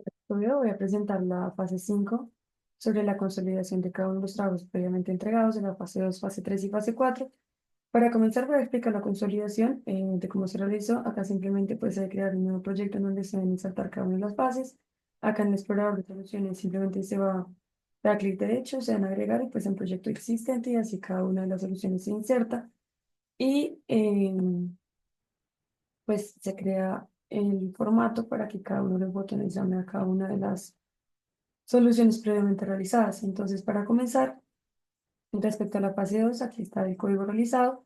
Estudio voy a presentar la fase 5 sobre la consolidación de cada uno de los trabajos previamente entregados en la fase 2, fase 3 y fase 4. Para comenzar, voy a explicar la consolidación de cómo se realizó. Acá simplemente pues hay que crear un nuevo proyecto en donde se deben insertar cada una de las fases. Acá en el explorador de soluciones simplemente se va a dar clic derecho, se van a agregar y pues en proyecto existente y así cada una de las soluciones se inserta. Y pues se crea el formato para que cada uno de los botones llame a cada una de las soluciones previamente realizadas. Entonces, para comenzar, respecto a la fase 2 aquí está el código realizado,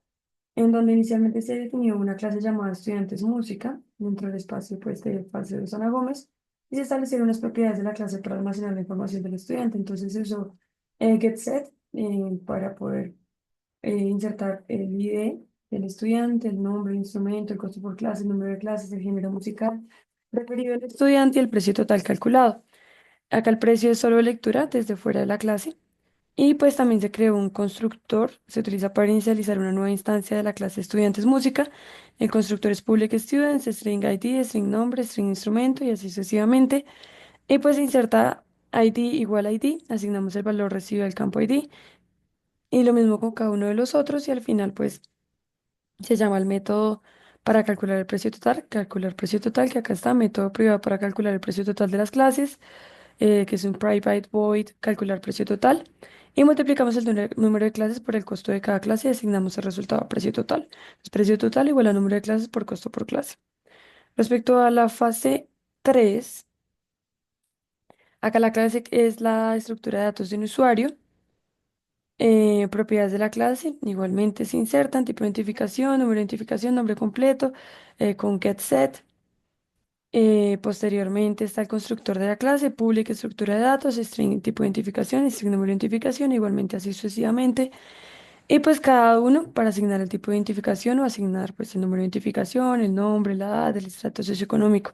en donde inicialmente se definió una clase llamada Estudiantes Música, dentro del espacio pues, de fase 2 Ana Gómez, y se establecieron las propiedades de la clase para almacenar la información del estudiante. Entonces se usó getSet para poder insertar el ID del estudiante, el nombre, el instrumento, el costo por clase, el número de clases, el género musical referido del estudiante y el precio total calculado. Acá el precio es solo lectura desde fuera de la clase. Y pues también se creó un constructor, se utiliza para inicializar una nueva instancia de la clase Estudiantes Música. El constructor es Public Students, String ID, String Nombre, String Instrumento y así sucesivamente. Y pues se inserta ID igual a ID, asignamos el valor recibido al campo ID y lo mismo con cada uno de los otros y al final pues se llama el método para calcular el precio total, calcular precio total, que acá está, método privado para calcular el precio total de las clases, que es un private void, calcular precio total, y multiplicamos el número de clases por el costo de cada clase y asignamos el resultado a precio total. Entonces, precio total igual a número de clases por costo por clase. Respecto a la fase 3, acá la clase es la estructura de datos de un usuario. Propiedades de la clase, igualmente se insertan, tipo de identificación, número de identificación, nombre completo, con getSet. Posteriormente está el constructor de la clase, public, estructura de datos, string, tipo de identificación, string, número de identificación, igualmente así sucesivamente. Y pues cada uno para asignar el tipo de identificación o asignar pues el número de identificación, el nombre, la edad, el estrato socioeconómico.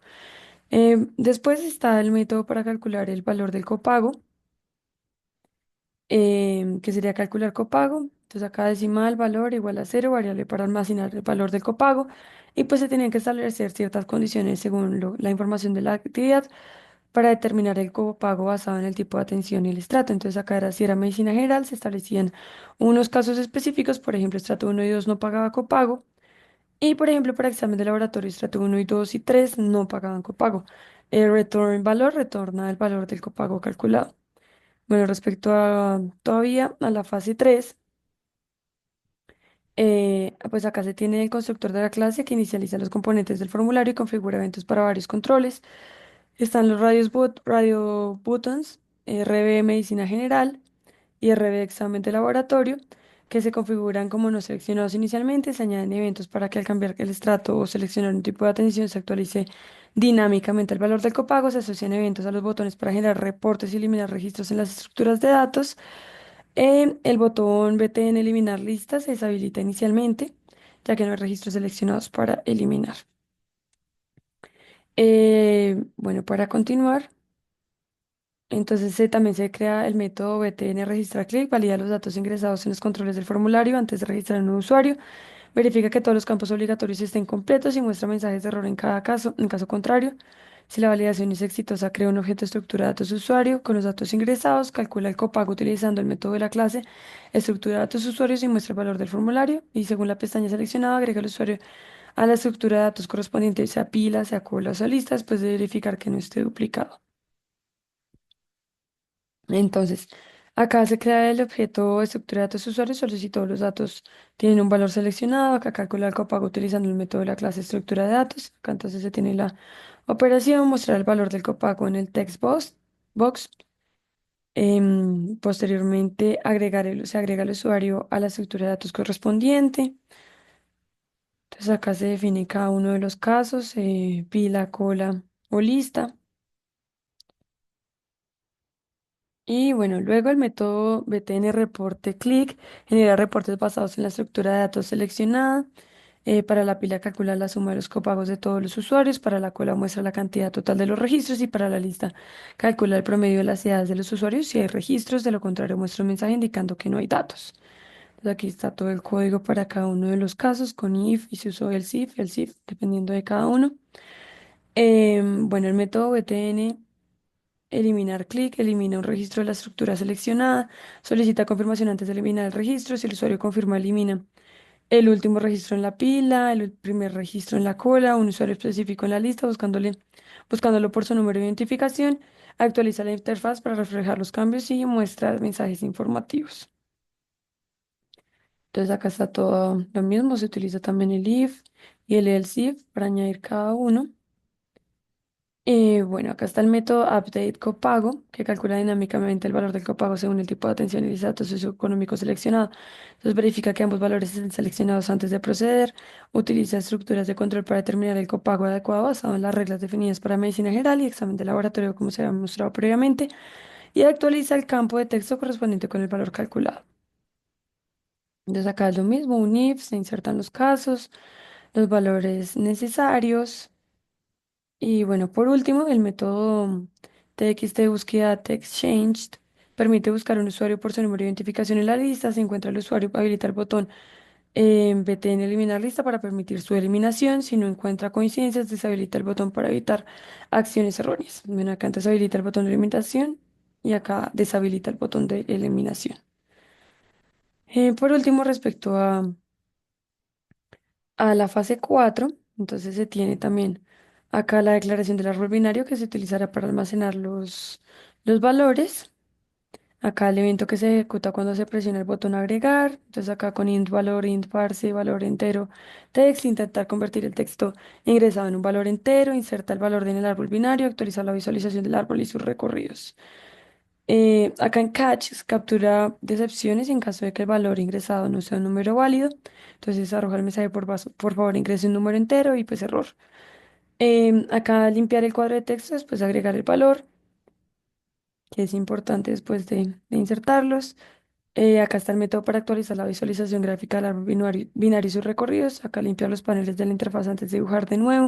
Después está el método para calcular el valor del copago, que sería calcular copago. Entonces acá decimal, valor igual a cero, variable para almacenar el valor del copago. Y pues se tenían que establecer ciertas condiciones según la información de la actividad para determinar el copago basado en el tipo de atención y el estrato. Entonces acá era si era medicina general, se establecían unos casos específicos, por ejemplo, estrato uno y 2 no pagaba copago. Y por ejemplo, para examen de laboratorio, estrato uno y 2 y 3 no pagaban copago. El return valor retorna el valor del copago calculado. Bueno, respecto a todavía a la fase 3, pues acá se tiene el constructor de la clase que inicializa los componentes del formulario y configura eventos para varios controles. Están los radio buttons, RB medicina general y RB examen de laboratorio, que se configuran como no seleccionados inicialmente. Se añaden eventos para que al cambiar el estrato o seleccionar un tipo de atención se actualice dinámicamente el valor del copago. Se asocian eventos a los botones para generar reportes y eliminar registros en las estructuras de datos. El botón BT en eliminar listas se deshabilita inicialmente, ya que no hay registros seleccionados para eliminar. Bueno, para continuar, entonces también se crea el método BTN registrar clic, valida los datos ingresados en los controles del formulario antes de registrar un nuevo usuario, verifica que todos los campos obligatorios estén completos y muestra mensajes de error en cada caso. En caso contrario, si la validación es exitosa, crea un objeto de estructura de datos de usuario con los datos ingresados, calcula el copago utilizando el método de la clase, estructura de datos usuarios y muestra el valor del formulario. Y según la pestaña seleccionada, agrega el usuario a la estructura de datos correspondiente, sea pila, sea cola o sea lista, después de verificar que no esté duplicado. Entonces, acá se crea el objeto de estructura de datos usuarios, solo si todos los datos tienen un valor seleccionado. Acá calcula el copago utilizando el método de la clase estructura de datos. Acá entonces se tiene la operación, mostrar el valor del copago en el box. Posteriormente, se agrega el usuario a la estructura de datos correspondiente. Entonces, acá se define cada uno de los casos, pila, cola o lista. Y bueno, luego el método BTN reporte click genera reportes basados en la estructura de datos seleccionada. Para la pila calcula la suma de los copagos de todos los usuarios. Para la cola muestra la cantidad total de los registros. Y para la lista calcula el promedio de las edades de los usuarios si hay registros. De lo contrario, muestra un mensaje indicando que no hay datos. Entonces aquí está todo el código para cada uno de los casos con if y se usó el SIF, dependiendo de cada uno. Bueno, el método BTN. eliminar clic, elimina un registro de la estructura seleccionada, solicita confirmación antes de eliminar el registro, si el usuario confirma, elimina el último registro en la pila, el primer registro en la cola, un usuario específico en la lista, buscándolo por su número de identificación, actualiza la interfaz para reflejar los cambios y muestra mensajes informativos. Entonces acá está todo lo mismo, se utiliza también el if y el else if para añadir cada uno. Bueno, acá está el método update copago, que calcula dinámicamente el valor del copago según el tipo de atención y el estatus socioeconómico seleccionado. Entonces verifica que ambos valores estén seleccionados antes de proceder. Utiliza estructuras de control para determinar el copago adecuado basado en las reglas definidas para medicina general y examen de laboratorio, como se había mostrado previamente. Y actualiza el campo de texto correspondiente con el valor calculado. Entonces acá es lo mismo, un if, se insertan los casos, los valores necesarios. Y bueno, por último, el método TXT de búsqueda Text Changed permite buscar un usuario por su número de identificación en la lista. Se encuentra el usuario, habilita el botón VT en eliminar lista para permitir su eliminación. Si no encuentra coincidencias, deshabilita el botón para evitar acciones erróneas. Bueno, acá antes habilita el botón de eliminación y acá deshabilita el botón de eliminación. Por último, respecto a la fase 4, entonces se tiene también acá la declaración del árbol binario que se utilizará para almacenar los valores. Acá el evento que se ejecuta cuando se presiona el botón agregar. Entonces acá con int valor, int parse, valor entero, text, intentar convertir el texto ingresado en un valor entero, inserta el valor en el árbol binario, actualizar la visualización del árbol y sus recorridos. Acá en catch captura decepciones en caso de que el valor ingresado no sea un número válido. Entonces arroja el mensaje por favor ingrese un número entero y pues error. Acá limpiar el cuadro de texto, después agregar el valor, que es importante después de insertarlos. Acá está el método para actualizar la visualización gráfica del árbol binario y sus recorridos. Acá limpiar los paneles de la interfaz antes de dibujar de nuevo.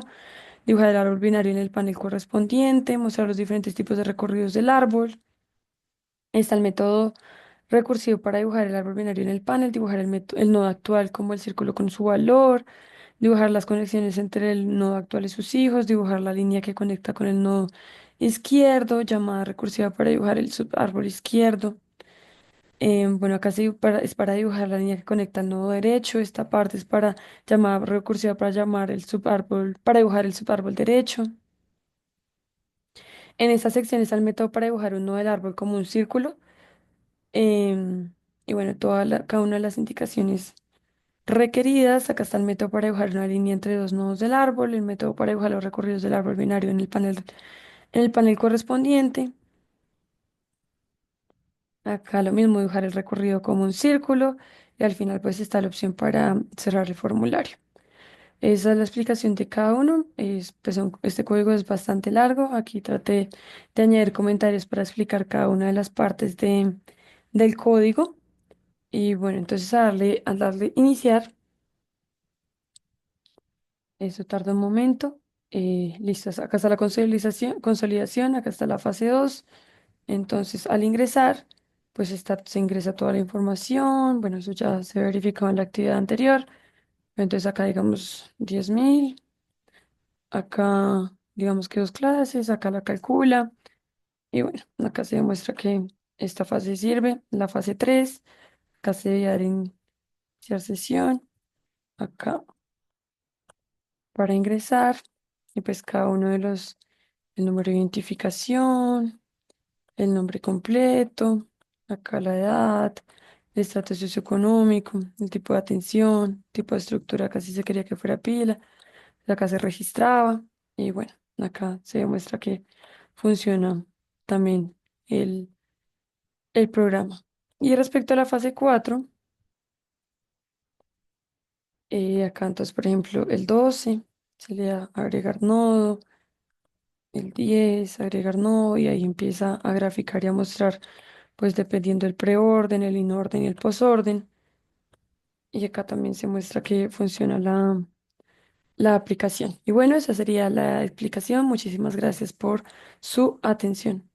Dibujar el árbol binario en el panel correspondiente. Mostrar los diferentes tipos de recorridos del árbol. Está el método recursivo para dibujar el árbol binario en el panel, dibujar el nodo actual como el círculo con su valor, dibujar las conexiones entre el nodo actual y sus hijos, dibujar la línea que conecta con el nodo izquierdo, llamada recursiva para dibujar el subárbol izquierdo. Bueno, acá es para dibujar la línea que conecta el nodo derecho. Esta parte es para llamada recursiva para llamar el subárbol, para dibujar el subárbol derecho. En esta sección está el método para dibujar un nodo del árbol como un círculo. em, y bueno, cada una de las indicaciones requeridas. Acá está el método para dibujar una línea entre dos nodos del árbol, el método para dibujar los recorridos del árbol binario en el panel correspondiente. Acá lo mismo, dibujar el recorrido como un círculo y al final pues está la opción para cerrar el formulario. Esa es la explicación de cada uno. Este código es bastante largo. Aquí traté de añadir comentarios para explicar cada una de las partes del código. Y bueno, entonces a darle iniciar. Eso tarda un momento. Listo, acá está la consolidación, acá está la fase 2. Entonces, al ingresar, pues se ingresa toda la información. Bueno, eso ya se verificó en la actividad anterior. Entonces, acá digamos 10.000. Acá digamos que dos clases, acá la calcula. Y bueno, acá se demuestra que esta fase sirve. La fase 3, acá se debe dar iniciar sesión. Acá para ingresar. Y pues cada uno el número de identificación, el nombre completo, acá la edad, el estatus socioeconómico, el tipo de atención, tipo de estructura, acá sí se quería que fuera pila, acá se registraba y bueno, acá se demuestra que funciona también el programa. Y respecto a la fase 4, acá entonces, por ejemplo, el 12 se le da agregar nodo, el 10 agregar nodo y ahí empieza a graficar y a mostrar pues dependiendo del preorden, el inorden y el posorden. Y acá también se muestra que funciona la aplicación. Y bueno, esa sería la explicación. Muchísimas gracias por su atención.